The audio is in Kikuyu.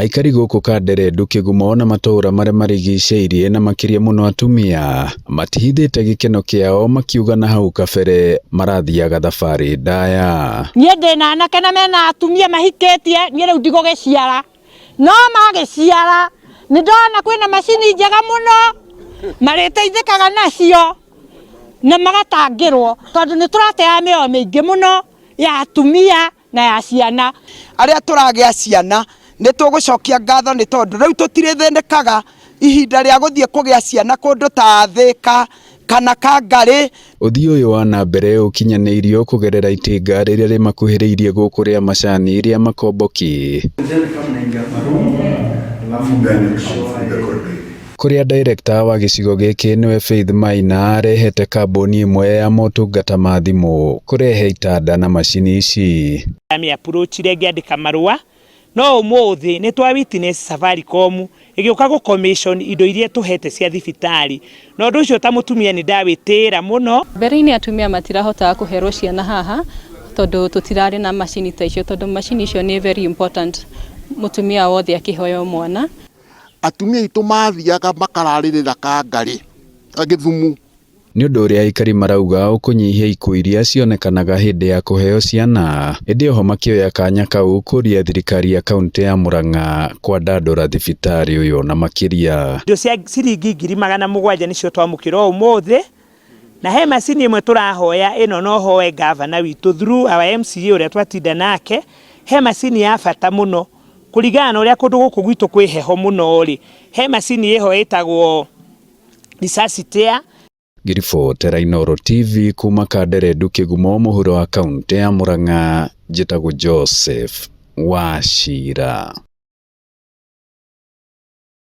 Aikari gũkũ Kanderendu, Kĩgumo na matũũra marĩa marigicĩirie na makĩria mũno atumia matihithĩte gĩkeno kĩao, makiuga na hau kabere marathiaga thabarĩ ndaya. Niĩ ndĩna anake na mena atumia mahikĩtie, niĩ rĩu ndigũgĩciara, no magĩciara nĩndona kwĩna macini njega mũno marĩteithĩkaga nacio na magatangĩrwo, tondũ nĩtũrateaga mĩoyo mĩingĩ mũno ya atumia na ya ciana. Arĩa tũragĩa ciana nĩtũgũcokia ngatho nĩ tondũ rĩu tũtirĩthĩnĩkaga ihinda rĩa gũthiĩ kũgĩa ciana kũndũ ta Thĩka kana Kangarĩ. Ũthii ũyũ wa na mbere ũkinyanĩirio kũgerera itinga rĩrĩa rĩmakuhĩrĩirie gũkũ rĩa macani rĩa Makomboki, kũrĩa director wa gĩcigo gĩkĩ nĩwe Faith Maina arehete kambuni ĩmwe ya motungata ma thimũ kũrehe itanda na macini ici. Amĩapproachire ngĩandĩka marũa, no ũmũthĩ nĩ twa witness Safaricom ĩgĩũka gũ commission indo iria tũhete cia thibitarĩ, na ũndũ ũcio ta mũtumia nĩ ndawĩtĩra mũno. Mbere-inĩ atumia matirahotaga kũherwo ciana haha tondũ tũtirarĩ na macini ta icio, tondũ macini icio nĩ very important mũtumia wothe akĩhoya mwana. Atumia itũ mathiaga makararĩrĩra Kangarĩ Gĩthumu. Nĩ ũndũ ũrĩa aikari marauga ũkũnyihia ikuũ iria cionekanaga hĩndĩ ya kũheo ciana, ĩndĩ oho makĩoya kanya kau kũria thirikari ya kaunti ya Murang'a kwandandũra thibitarĩ ũyũ na makĩria. Indo cia ciringi 700,000 nicio twamũkĩra ũmũthĩ, na he macini ĩmwe tũrahoya ĩno no hoe gavana witũ through our MCA ũrĩa twatinda nake, he macini ya bata mũno kũringana na ũrĩa kũndũ gũkũ gwitũ kwĩ heho mũno rĩ, he macini ĩho ĩtagwo resuscitator. Ngiribotera Inooro TV kuma Kanderendu, Kĩgumo, mũhuro wa kaunti ya Murang'a, njĩtagwo Joseph Wachira.